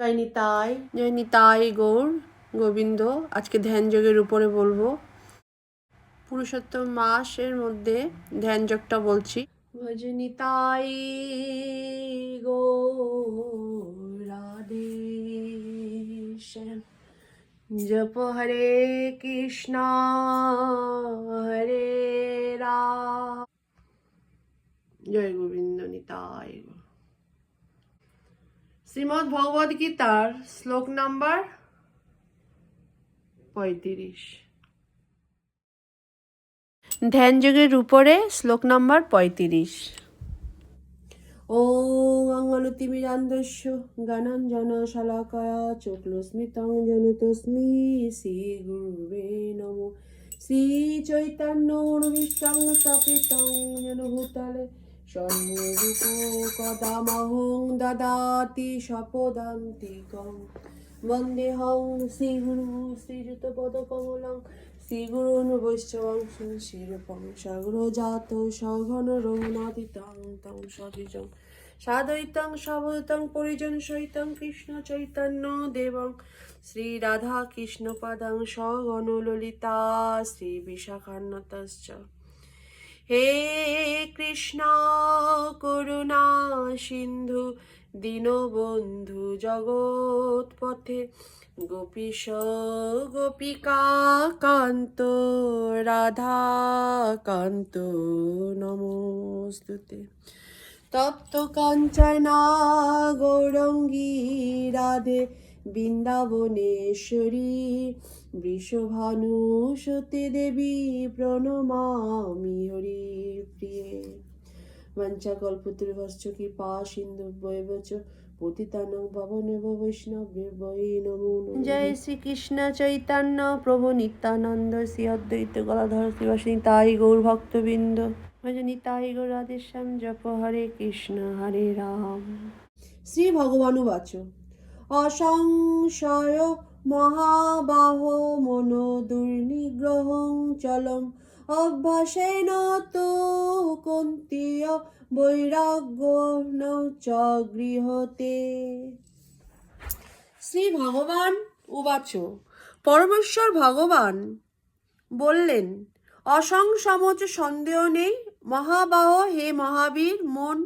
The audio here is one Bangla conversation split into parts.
জয় নিতাই, জয় নিতাই গৌর গোবিন্দ। আজকে ধ্যান যোগের উপরে বলবো। পুরুষোত্তম মাসের মধ্যে ধ্যান যোগটা বলছি। ভজ নিতাই গৌর রাধে শ্যাম। জপ হরে কৃষ্ণ হরে রাম। জয় গোবিন্দ নিতাই। শ্রীমদ্ ভগবদ গীতার শ্লোক নাম্বার 35। ধ্যান যোগের উপরে শ্লোক নাম্বার 35। ওম অঙ্গনতিমিরান্ধস্য জ্ঞানাঞ্জন শলাকয়া চক্ষুস্মিতং জনতস্মি শ্রী গুরুবে নমো। শ্রী চৈতন্য অনুবিষ্টং স্থাপিতং যেন ভূতলে স্বর্ণরূপ কদামহং দদাতি স্বপদান্তিকং। বন্দেহং শ্রীগুরু শ্রীযুতপদকমলং শ্রীগুরুন বৈষ্ণবংশ শিরূপং সগ্রজাত সঘন রঘুনাথিতং তং সদ্বিজং সাদৈতং সাবৈতং পরিজন সহিতং কৃষ্ণ চৈতন্য দেবং শ্রী রাধা কৃষ্ণ পদং সগণ ললিতা শ্রী বিশাখান্বিতশ্চ। হে কৃষ্ণ করুণা সিন্ধু দীনবন্ধু জগৎপথে গোপীশ গোপিকা কান্ত রাধা কান্ত নমস্তুতে। তপ্ত কাঞ্চনা গৌরঙ্গী রাধে বৃন্দাবনেশ্বরী বৃষভানুসুতে দেবী প্রণমামি হরি প্রিয়ে। বঞ্চাকল্পতরুভশ্চ কৃপা সিন্ধুভ্যৈব চ পতিতানাং পাবনেভ্য বৈষ্ণবেভ্যৈ নমো নমঃ। জয় শ্রীকৃষ্ণ চৈতন্য প্রভু নিত্যানন্দ শ্রী অদ্বৈত গদাধর শ্রীবাস নিতাই গৌর ভক্তবৃন্দ। ভজ নিতাই গৌর রাধেশ্যাম। জপ হরে কৃষ্ণ হরে রাম। শ্রী ভগবানুবাচ অসংশয় মহাবাহো মনো দুর্নিগ্রহং চলম অভ্যাসেন তো কন্তীয় বৈরাগ্য ন চ গৃহতে। শ্রী ভগবান উবাচ পরমেশ্বর ভগবান বললেন, অসংশমচ সন্দেহ নেই মহাবাহ হে মহাবীর, মন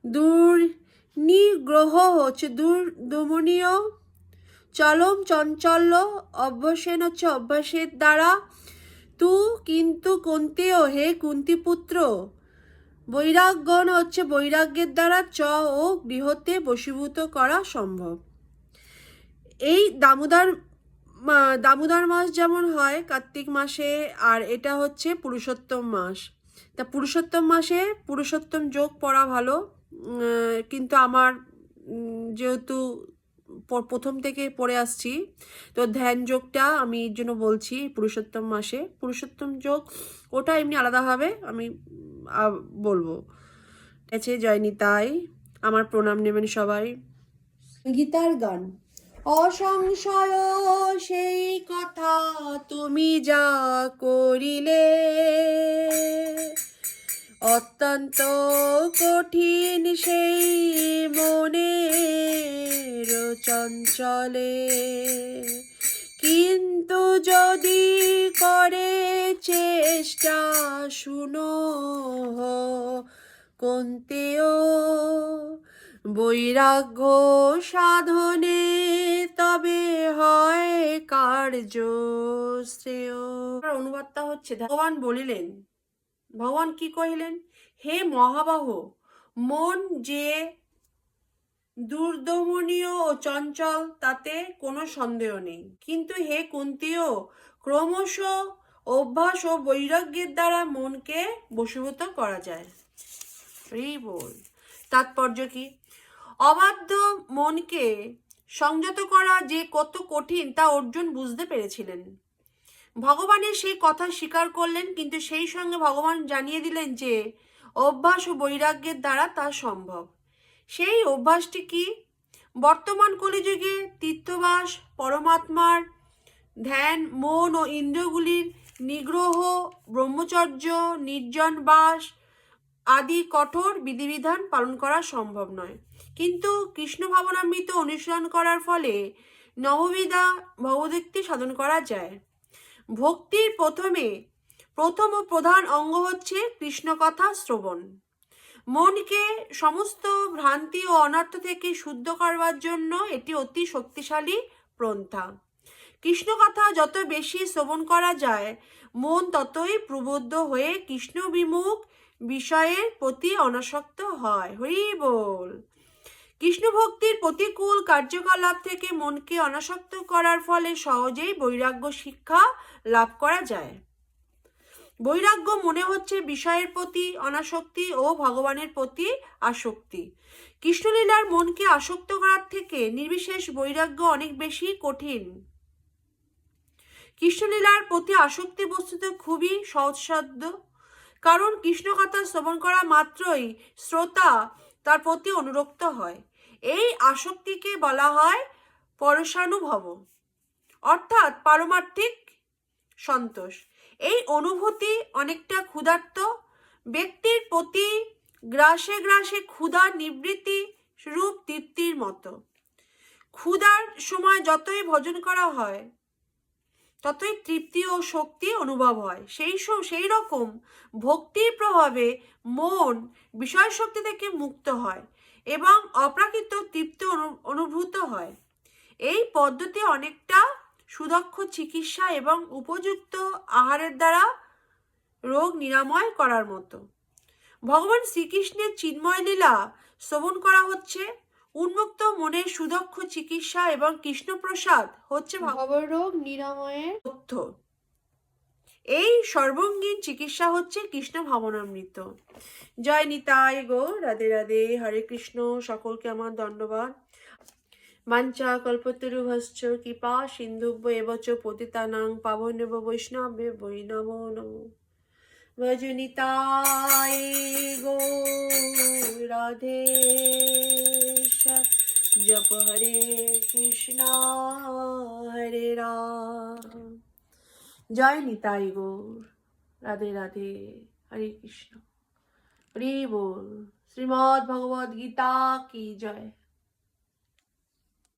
দুর্নিগ্রহ হচ্ছে দুর্দমনীয়, চলম চঞ্চল্য, অভ্যাসেন হচ্ছে অভ্যাসের দ্বারা, তু কিন্তু কুন্তেয় হে কুন্তিপুত্র, বৈরাগ্যন হচ্ছে বৈরাগ্যের দ্বারা, চ ও গৃহতে বশীভূত করা সম্ভব। এই দামোদর মাস যেমন হয় কার্তিক মাসে, আর এটা হচ্ছে পুরুষোত্তম মাস। তা পুরুষোত্তম মাসে পুরুষোত্তম যোগ পড়া ভালো, কিন্তু আমার যেহেতু প্রথম থেকে পড়ে আসছি তো ধ্যান যোগটা আমি এর জন্য বলছি। পুরুষোত্তম মাসে পুরুষোত্তম যোগ ওটা এমনি আলাদাভাবে আমি বলবো। ঠিক আছে, জয় নিতাই, আমার প্রণাম নেবেন সবাই। গীতার গান। অসংশয় সেই কথা তুমি যা করিলে, অত্যন্ত কঠিন সেই মনের চঞ্চলে, কিন্তু যদি করে চেষ্টা শুনো কন্তেয় বৈরাগ্য সাধনে, তবে হয় কার্য শ্রেয়। অনুবাদটা হচ্ছে, ভগবান বলিলেন, ভগবান কি কহিলেন, হে মহাবাহ, মন যে দুর্দমনীয় ও চঞ্চল তাতে কোনো সন্দেহ নেই, কিন্তু হে কুন্তীয় ক্রমশ অভ্যাস ও বৈরাগ্যের দ্বারা মনকে বশীভূত করা যায়। বল তাৎপর্য কি? অবাধ্য মনকে সংযত করা যে কত কঠিন তা অর্জুন বুঝতে পেরেছিলেন। ভগবানের সেই কথা স্বীকার করলেন, কিন্তু সেই সঙ্গে ভগবান জানিয়ে দিলেন যে অভ্যাস ও বৈরাগ্যের দ্বারা তা সম্ভব। সেই অভ্যাসটি কি? বর্তমান কলিযুগে তীর্থবাস, পরমাত্মার ধ্যান, মন ও ইন্দ্রিয়গুলির নিগ্রহ, ব্রহ্মচর্য, নির্জন বাস, আদি কঠোর বিধিবিধান পালন করা সম্ভব নয়। কিন্তু কৃষ্ণ ভাবনামৃত অনুশীলন করার ফলে নববিধা ভগবদ্ভক্তি সাধন করা যায়। ভক্তির প্রথম ও প্রধান অঙ্গ হচ্ছে কৃষ্ণ কথা শ্রবণ। মনকে সমস্ত ভ্রান্তি ও অনর্থ থেকে শুদ্ধ করবার জন্য এটি অতি শক্তিশালী পন্থা। কৃষ্ণ কথা যত বেশি শ্রবণ করা যায়, মন ততই প্রবুদ্ধ হয়ে কৃষ্ণ বিমুখ বিষয়ের প্রতি অনাসক্ত হয়। হরি বল। কৃষ্ণ ভক্তির প্রতিকূল কার্যকলাপ থেকে মনকে অনাসক্ত করার ফলে সহজেই বৈরাগ্য শিক্ষা লাভ করা যায়। বৈরাগ্য মনে হচ্ছে বিষয়ের প্রতি অনাসক্তি ও ভগবানের প্রতি আসক্তি। কৃষ্ণলীলার মনকে আসক্ত করার থেকে নির্বিশেষ বৈরাগ্য অনেক বেশি কঠিন। কৃষ্ণলীলার প্রতি আসক্তি বস্তুত খুবই সহজসাধ্য, কারণ কৃষ্ণ কথা শ্রবণ করা মাত্রই শ্রোতা তার প্রতি অনুরক্ত হয়। এই আসক্তিকে বলা হয় পরশানুভব, অর্থাৎ পারমার্থিক সন্তোষ। এই অনুভূতি অনেকটা ক্ষুধার্ত ব্যক্তির প্রতি গ্রাসে গ্রাসে ক্ষুধা নিবৃত্তি রূপ তৃপ্তির মতো। ক্ষুধার সময় যতই ভোজন করা হয় ততই তৃপ্তি ও শক্তি অনুভব হয়। সেই রকম ভক্তির প্রভাবে মন বিষয় শক্তি থেকে মুক্ত হয় এবং অপ্রাকৃত তৃপ্তি অনুভূত হয়। এই পদ্ধতি অনেকটা সুদক্ষ চিকিৎসা এবং উপযুক্ত আহারের দ্বারা রোগ নিরাময় করার মতো। ভগবান শ্রীকৃষ্ণের চিন্ময় লীলা শ্রবণ করা হচ্ছে উন্মুক্ত মনের সুদক্ষ চিকিৎসা এবং কৃষ্ণপ্রসাদ হচ্ছে ভবরোগ নিরাময়ের তথ্য। এই সর্বাঙ্গীন চিকিৎসা হচ্ছে কৃষ্ণ ভাবনামৃত। জয় নিতাই গো, রাধে রাধে, হরে কৃষ্ণ। সকলকে আমার দণ্ডবাদ। বাঞ্ছা কল্পতরুভশ্চ কৃপা সিন্ধুভ্য এব চ পতিতানাং পাবনেব বৈষ্ণবেভ্যো নমো নমো। ভজ নিতাই গো, রাধে জপ হরে কৃষ্ণ হরে রাম। জয় নিতাই গৌর, রাধে রাধে, হরে কৃষ্ণ, হরি বল। শ্রীমদ্ ভগবদ গীতা কি জয়।